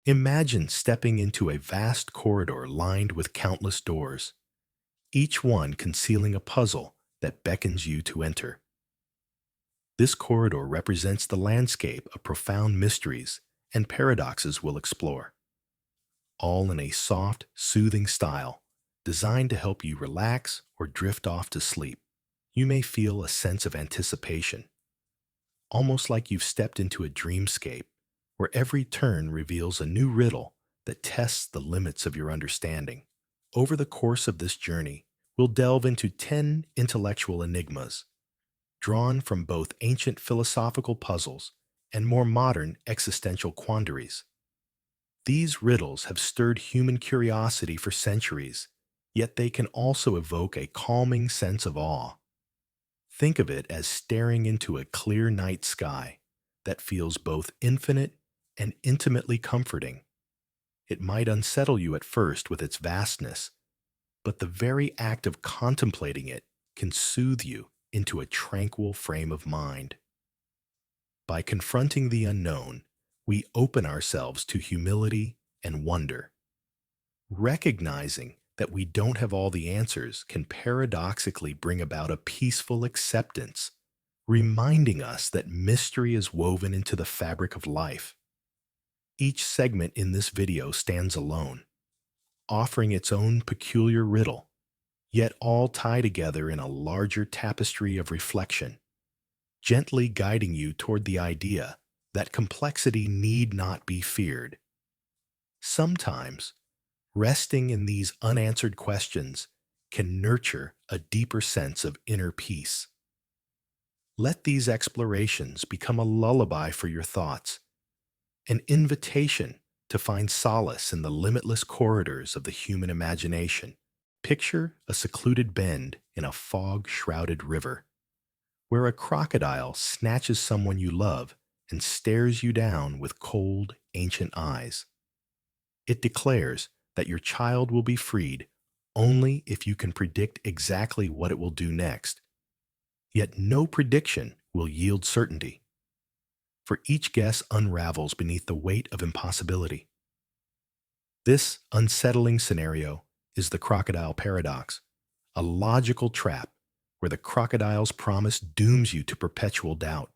Imagine stepping into a vast corridor lined with countless doors, each one concealing a puzzle that beckons you to enter. This corridor represents the landscape of profound mysteries and paradoxes we'll explore, all in a soft, soothing style designed to help you relax or drift off to sleep. You may feel a sense of anticipation, almost like you've stepped into a dreamscape where every turn reveals a new riddle that tests the limits of your understanding. Over the course of this journey, we'll delve into 10 intellectual enigmas, drawn from both ancient philosophical puzzles and more modern existential quandaries. These riddles have stirred human curiosity for centuries, yet they can also evoke a calming sense of awe. Think of it as staring into a clear night sky that feels both infinite and intimately comforting. It might unsettle you at first with its vastness, but the very act of contemplating it can soothe you into a tranquil frame of mind. By confronting the unknown, we open ourselves to humility and wonder. Recognizing that we don't have all the answers can paradoxically bring about a peaceful acceptance, reminding us that mystery is woven into the fabric of life. Each segment in this video stands alone, offering its own peculiar riddle, yet all tie together in a larger tapestry of reflection, gently guiding you toward the idea that complexity need not be feared. Sometimes, resting in these unanswered questions can nurture a deeper sense of inner peace. Let these explorations become a lullaby for your thoughts, an invitation to find solace in the limitless corridors of the human imagination. Picture a secluded bend in a fog-shrouded river, where a crocodile snatches someone you love and stares you down with cold, ancient eyes. It declares that your child will be freed only if you can predict exactly what it will do next. Yet no prediction will yield certainty, for each guess unravels beneath the weight of impossibility. This unsettling scenario is the crocodile paradox, a logical trap where the crocodile's promise dooms you to perpetual doubt.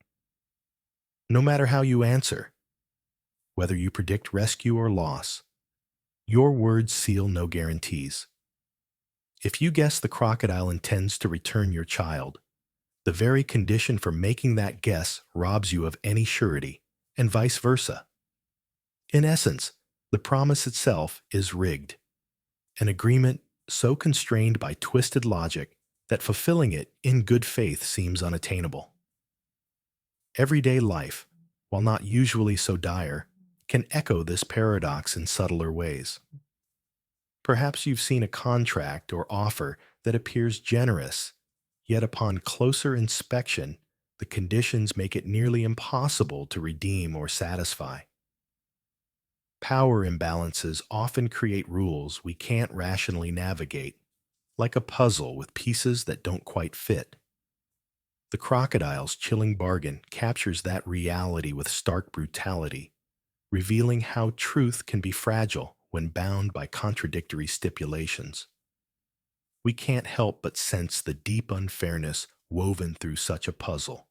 No matter how you answer, whether you predict rescue or loss, your words seal no guarantees. If you guess the crocodile intends to return your child, the very condition for making that guess robs you of any surety, and vice versa. In essence, the promise itself is rigged, an agreement so constrained by twisted logic that fulfilling it in good faith seems unattainable. Everyday life, while not usually so dire, can echo this paradox in subtler ways. Perhaps you've seen a contract or offer that appears generous, yet upon closer inspection, the conditions make it nearly impossible to redeem or satisfy. Power imbalances often create rules we can't rationally navigate, like a puzzle with pieces that don't quite fit. The crocodile's chilling bargain captures that reality with stark brutality, revealing how truth can be fragile when bound by contradictory stipulations. We can't help but sense the deep unfairness woven through such a puzzle.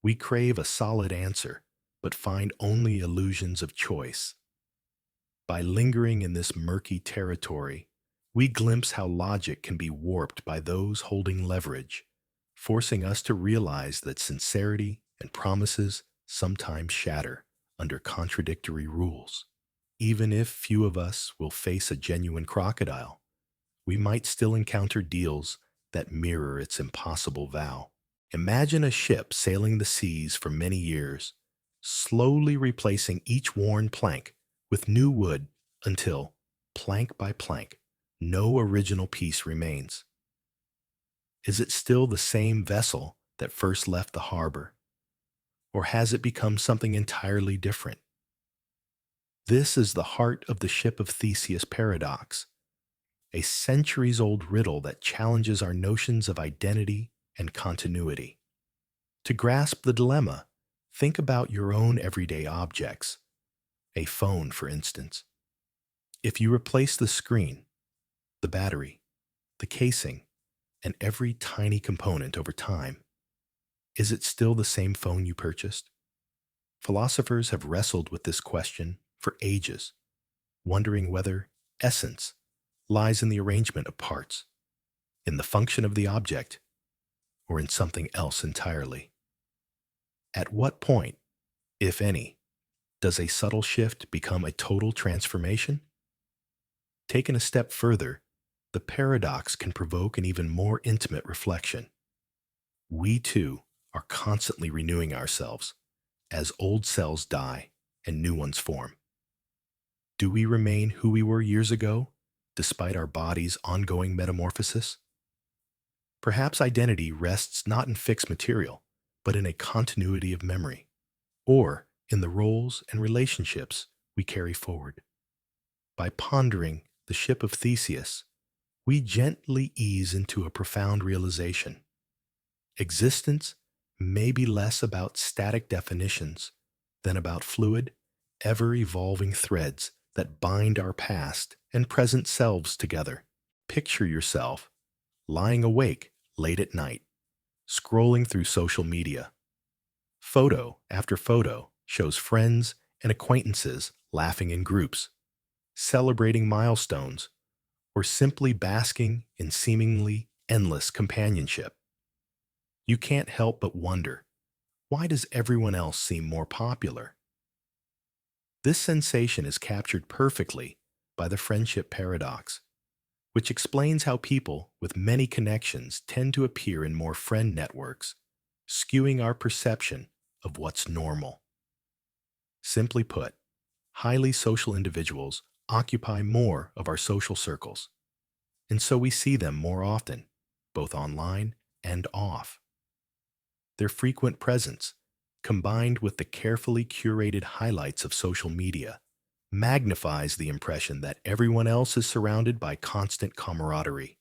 We crave a solid answer, but find only illusions of choice. By lingering in this murky territory, we glimpse how logic can be warped by those holding leverage, forcing us to realize that sincerity and promises sometimes shatter under contradictory rules. Even if few of us will face a genuine crocodile, we might still encounter deals that mirror its impossible vow. Imagine a ship sailing the seas for many years, slowly replacing each worn plank with new wood until, plank by plank, no original piece remains. Is it still the same vessel that first left the harbor, or has it become something entirely different? This is the heart of the ship of Theseus paradox, a centuries-old riddle that challenges our notions of identity and continuity. To grasp the dilemma, think about your own everyday objects. A phone, for instance. If you replace the screen, the battery, the casing, and every tiny component over time, is it still the same phone you purchased? Philosophers have wrestled with this question for ages, wondering whether essence lies in the arrangement of parts, in the function of the object, or in something else entirely. At what point, if any, does a subtle shift become a total transformation? Taken a step further, the paradox can provoke an even more intimate reflection. We too are constantly renewing ourselves as old cells die and new ones form. Do we remain who we were years ago, despite our body's ongoing metamorphosis? Perhaps identity rests not in fixed material, but in a continuity of memory, or in the roles and relationships we carry forward. By pondering the ship of Theseus, we gently ease into a profound realization. Existence may be less about static definitions than about fluid, ever-evolving threads that bind our past and present selves together. Picture yourself lying awake late at night, scrolling through social media. Photo after photo shows friends and acquaintances laughing in groups, celebrating milestones, or simply basking in seemingly endless companionship. You can't help but wonder, why does everyone else seem more popular? This sensation is captured perfectly by the friendship paradox, which explains how people with many connections tend to appear in more friend networks, skewing our perception of what's normal. Simply put, highly social individuals occupy more of our social circles, and so we see them more often, both online and off. Their frequent presence, combined with the carefully curated highlights of social media, magnifies the impression that everyone else is surrounded by constant camaraderie.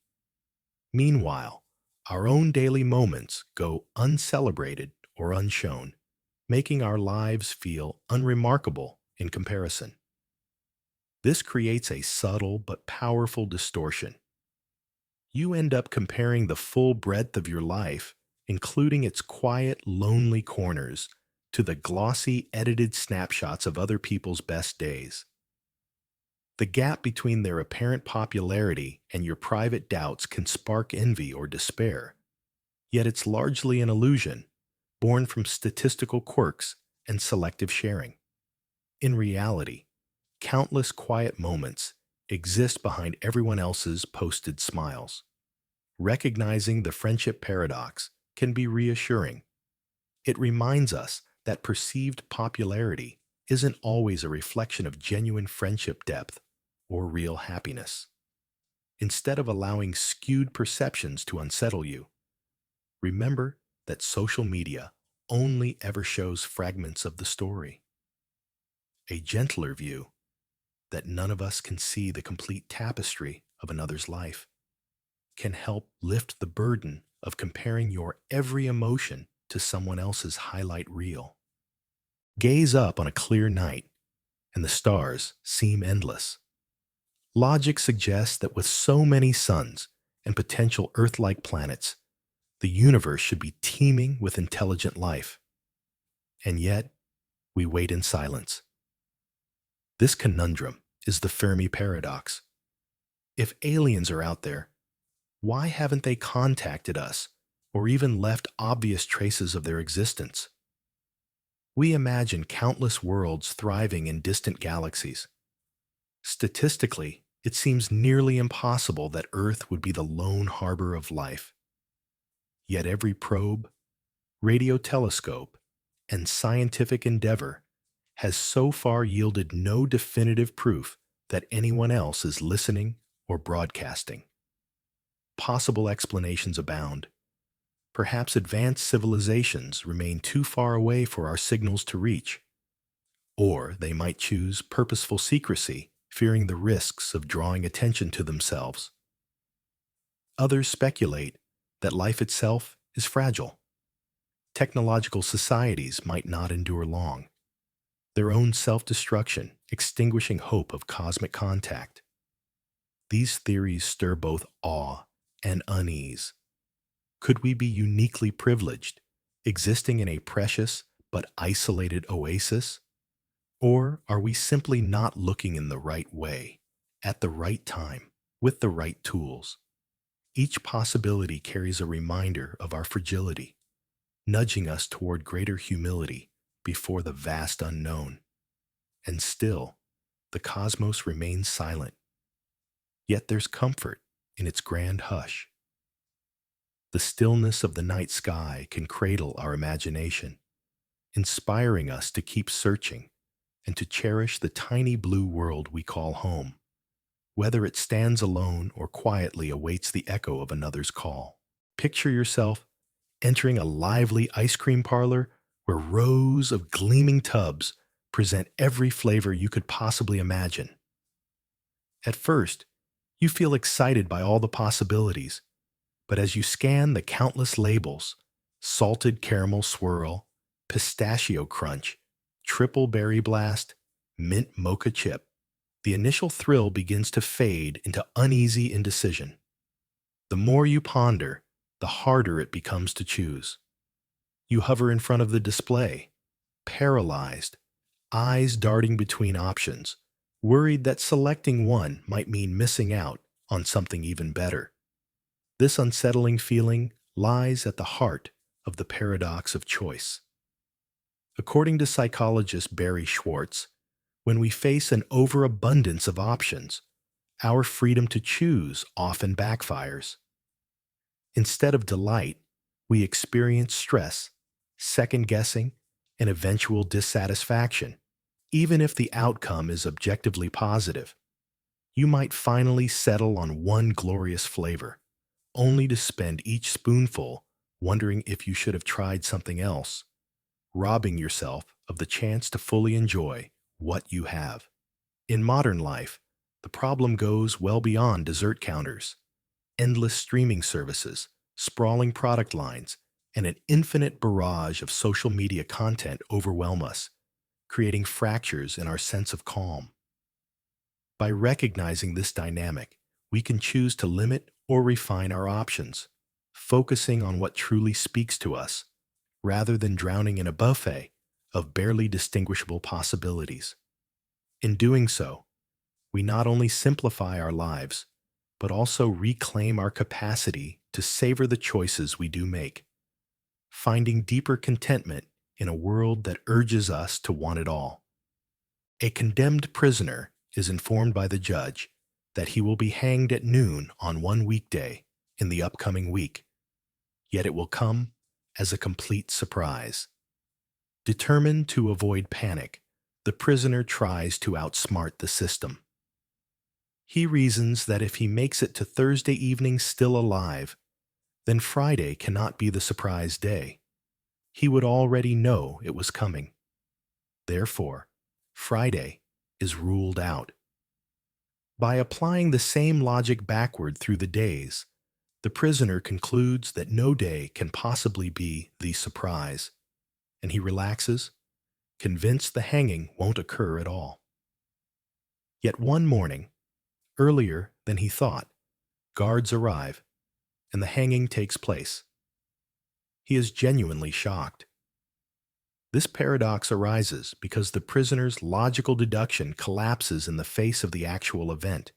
Meanwhile, our own daily moments go uncelebrated or unshown, making our lives feel unremarkable in comparison. This creates a subtle but powerful distortion. You end up comparing the full breadth of your life, including its quiet, lonely corners, to the glossy, edited snapshots of other people's best days. The gap between their apparent popularity and your private doubts can spark envy or despair, yet it's largely an illusion, born from statistical quirks and selective sharing. In reality, countless quiet moments exist behind everyone else's posted smiles. Recognizing the friendship paradox can be reassuring. It reminds us that perceived popularity isn't always a reflection of genuine friendship depth or real happiness. Instead of allowing skewed perceptions to unsettle you, remember that social media only ever shows fragments of the story. A gentler view, that none of us can see the complete tapestry of another's life, can help lift the burden of comparing your every emotion to someone else's highlight reel. Gaze up on a clear night, and the stars seem endless. Logic suggests that with so many suns and potential Earth-like planets, the universe should be teeming with intelligent life. And yet, we wait in silence. This conundrum is the Fermi paradox. If aliens are out there, why haven't they contacted us or even left obvious traces of their existence? We imagine countless worlds thriving in distant galaxies. Statistically, it seems nearly impossible that Earth would be the lone harbor of life. Yet every probe, radio telescope, and scientific endeavor has so far yielded no definitive proof that anyone else is listening or broadcasting. Possible explanations abound. Perhaps advanced civilizations remain too far away for our signals to reach. Or they might choose purposeful secrecy, fearing the risks of drawing attention to themselves. Others speculate that life itself is fragile. Technological societies might not endure long. Their own self-destruction extinguishing hope of cosmic contact. These theories stir both awe and unease. Could we be uniquely privileged, existing in a precious but isolated oasis? Or are we simply not looking in the right way, at the right time, with the right tools? Each possibility carries a reminder of our fragility, nudging us toward greater humility before the vast unknown. And still, the cosmos remains silent. Yet there's comfort in its grand hush. The stillness of the night sky can cradle our imagination, inspiring us to keep searching and to cherish the tiny blue world we call home, whether it stands alone or quietly awaits the echo of another's call. Picture yourself entering a lively ice cream parlor where rows of gleaming tubs present every flavor you could possibly imagine. At first, you feel excited by all the possibilities, but as you scan the countless labels, salted caramel swirl, pistachio crunch, triple berry blast, mint mocha chip, the initial thrill begins to fade into uneasy indecision. The more you ponder, the harder it becomes to choose. You hover in front of the display, paralyzed, eyes darting between options, worried that selecting one might mean missing out on something even better. This unsettling feeling lies at the heart of the paradox of choice. According to psychologist Barry Schwartz, when we face an overabundance of options, our freedom to choose often backfires. Instead of delight, we experience stress, second-guessing, and eventual dissatisfaction, even if the outcome is objectively positive. You might finally settle on one glorious flavor, only to spend each spoonful wondering if you should have tried something else, robbing yourself of the chance to fully enjoy what you have. In modern life, the problem goes well beyond dessert counters. Endless streaming services, sprawling product lines, and an infinite barrage of social media content overwhelm us, creating fractures in our sense of calm. By recognizing this dynamic, we can choose to limit or refine our options, focusing on what truly speaks to us, rather than drowning in a buffet of barely distinguishable possibilities. In doing so, we not only simplify our lives, but also reclaim our capacity to savor the choices we do make, finding deeper contentment in a world that urges us to want it all. A condemned prisoner is informed by the judge that he will be hanged at noon on one weekday in the upcoming week, yet it will come as a complete surprise. Determined to avoid panic, the prisoner tries to outsmart the system. He reasons that if he makes it to Thursday evening still alive, then Friday cannot be the surprise day. He would already know it was coming. Therefore, Friday is ruled out. By applying the same logic backward through the days, the prisoner concludes that no day can possibly be the surprise, and he relaxes, convinced the hanging won't occur at all. Yet one morning, earlier than he thought, guards arrive, and the hanging takes place. He is genuinely shocked. This paradox arises because the prisoner's logical deduction collapses in the face of the actual event.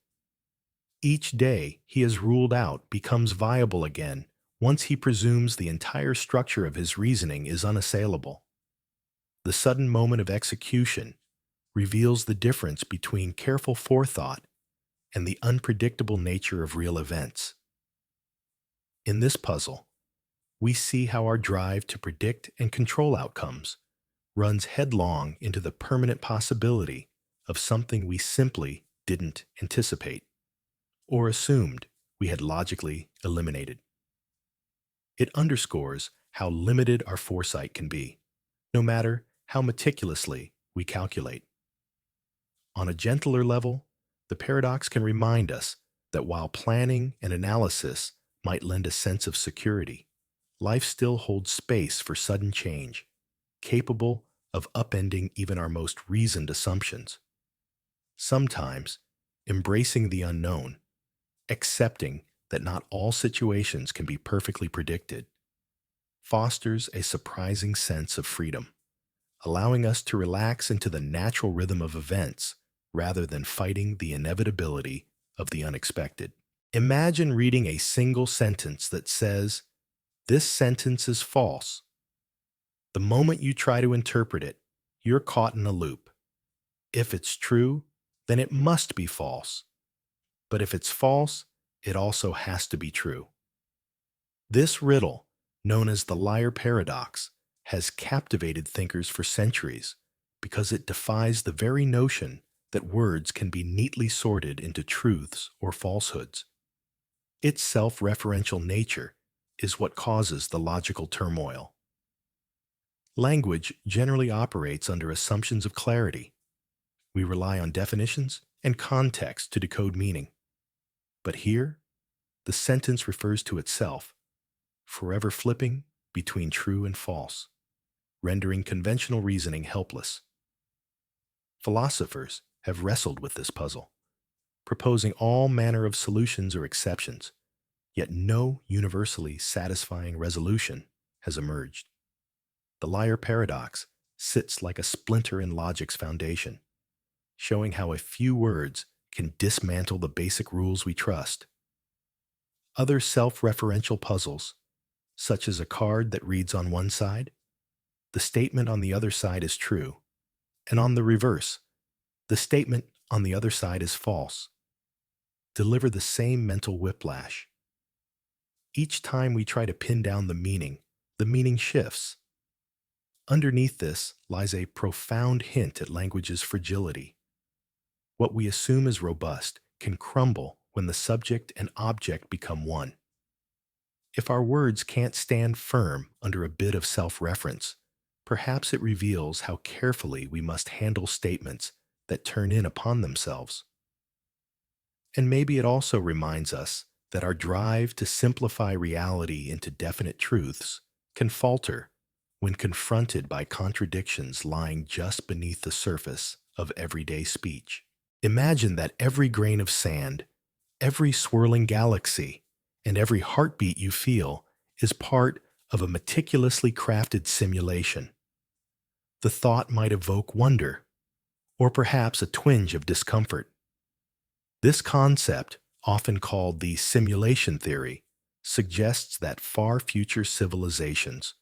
Each day he is ruled out becomes viable again once he presumes the entire structure of his reasoning is unassailable. The sudden moment of execution reveals the difference between careful forethought and the unpredictable nature of real events. In this puzzle, we see how our drive to predict and control outcomes runs headlong into the permanent possibility of something we simply didn't anticipate or assumed we had logically eliminated. It underscores how limited our foresight can be, no matter how meticulously we calculate. On a gentler level, the paradox can remind us that while planning and analysis might lend a sense of security, life still holds space for sudden change, capable of upending even our most reasoned assumptions. Sometimes, embracing the unknown, accepting that not all situations can be perfectly predicted, fosters a surprising sense of freedom, allowing us to relax into the natural rhythm of events rather than fighting the inevitability of the unexpected. Imagine reading a single sentence that says, "This sentence is false." The moment you try to interpret it, you're caught in a loop. If it's true, then it must be false. But if it's false, it also has to be true. This riddle, known as the liar paradox, has captivated thinkers for centuries because it defies the very notion that words can be neatly sorted into truths or falsehoods. Its self-referential nature is what causes the logical turmoil. Language generally operates under assumptions of clarity. We rely on definitions and context to decode meaning. But here, the sentence refers to itself, forever flipping between true and false, rendering conventional reasoning helpless. Philosophers have wrestled with this puzzle, proposing all manner of solutions or exceptions, yet no universally satisfying resolution has emerged. The liar paradox sits like a splinter in logic's foundation, showing how a few words can dismantle the basic rules we trust. Other self-referential puzzles, such as a card that reads on one side, the statement on the other side is true, and on the reverse, the statement on the other side is false, deliver the same mental whiplash. Each time we try to pin down the meaning shifts. Underneath this lies a profound hint at language's fragility. What we assume is robust can crumble when the subject and object become one. If our words can't stand firm under a bit of self-reference, perhaps it reveals how carefully we must handle statements that turn in upon themselves. And maybe it also reminds us that our drive to simplify reality into definite truths can falter when confronted by contradictions lying just beneath the surface of everyday speech. Imagine that every grain of sand, every swirling galaxy, and every heartbeat you feel is part of a meticulously crafted simulation. The thought might evoke wonder, or perhaps a twinge of discomfort. This concept, often called the simulation theory, suggests that far future civilizations,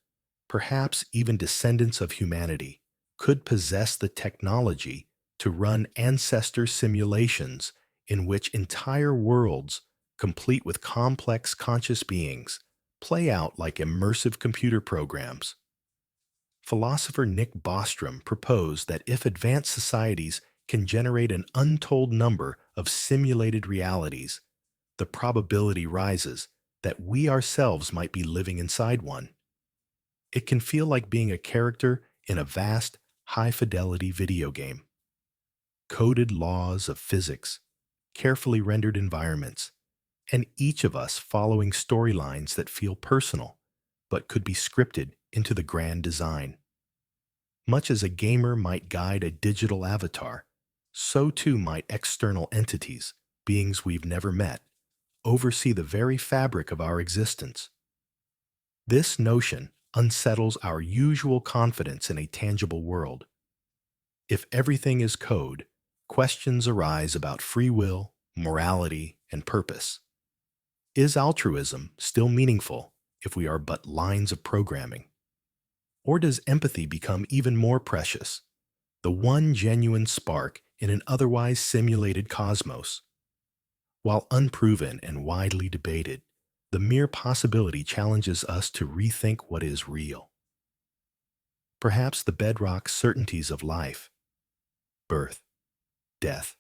perhaps even descendants of humanity, could possess the technology to run ancestor simulations in which entire worlds, complete with complex conscious beings, play out like immersive computer programs. Philosopher Nick Bostrom proposed that if advanced societies can generate an untold number of simulated realities, the probability rises that we ourselves might be living inside one. It can feel like being a character in a vast, high-fidelity video game. Coded laws of physics, carefully rendered environments, and each of us following storylines that feel personal, but could be scripted into the grand design. Much as a gamer might guide a digital avatar, so too might external entities, beings we've never met, oversee the very fabric of our existence. This notion unsettles our usual confidence in a tangible world. If everything is code, questions arise about free will, morality, and purpose. Is altruism still meaningful if we are but lines of programming? Or does empathy become even more precious, the one genuine spark in an otherwise simulated cosmos? While unproven and widely debated, the mere possibility challenges us to rethink what is real. Perhaps the bedrock certainties of life, birth, death,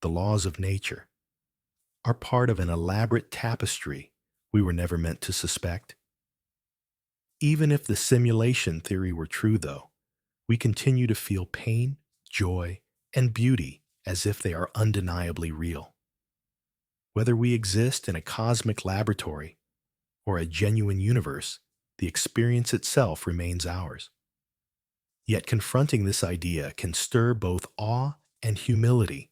the laws of nature, are part of an elaborate tapestry we were never meant to suspect. Even if the simulation theory were true, though, we continue to feel pain, joy, and beauty as if they are undeniably real. Whether we exist in a cosmic laboratory or a genuine universe, the experience itself remains ours. Yet confronting this idea can stir both awe and humility,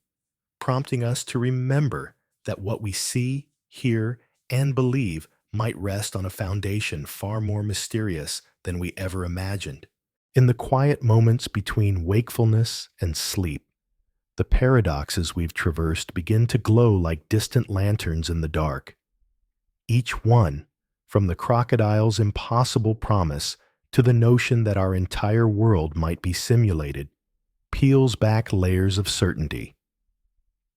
prompting us to remember that what we see, hear, and believe might rest on a foundation far more mysterious than we ever imagined. In the quiet moments between wakefulness and sleep, the paradoxes we've traversed begin to glow like distant lanterns in the dark. Each one, from the crocodile's impossible promise to the notion that our entire world might be simulated, peels back layers of certainty.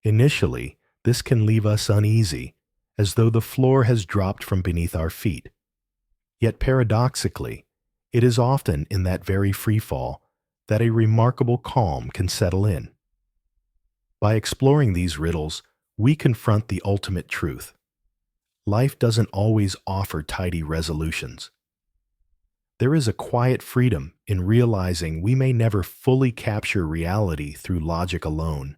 Initially, this can leave us uneasy, as though the floor has dropped from beneath our feet. Yet paradoxically, it is often in that very freefall that a remarkable calm can settle in. By exploring these riddles, we confront the ultimate truth. Life doesn't always offer tidy resolutions. There is a quiet freedom in realizing we may never fully capture reality through logic alone.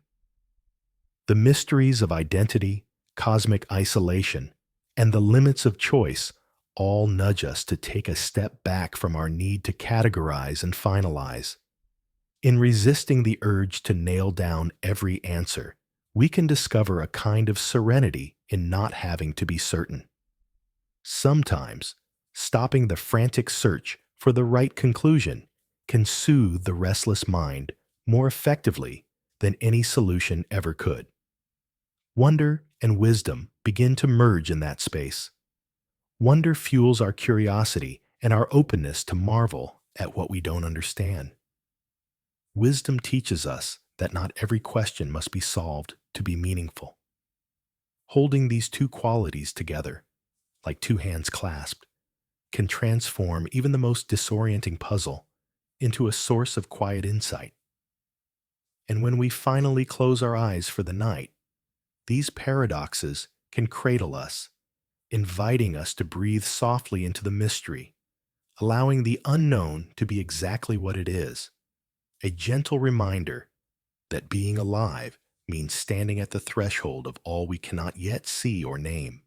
The mysteries of identity, cosmic isolation, and the limits of choice all nudge us to take a step back from our need to categorize and finalize. In resisting the urge to nail down every answer, we can discover a kind of serenity in not having to be certain. Sometimes, stopping the frantic search for the right conclusion can soothe the restless mind more effectively than any solution ever could. Wonder and wisdom begin to merge in that space. Wonder fuels our curiosity and our openness to marvel at what we don't understand. Wisdom teaches us that not every question must be solved to be meaningful. Holding these two qualities together, like two hands clasped, can transform even the most disorienting puzzle into a source of quiet insight. And when we finally close our eyes for the night, these paradoxes can cradle us, inviting us to breathe softly into the mystery, allowing the unknown to be exactly what it is, a gentle reminder that being alive means standing at the threshold of all we cannot yet see or name.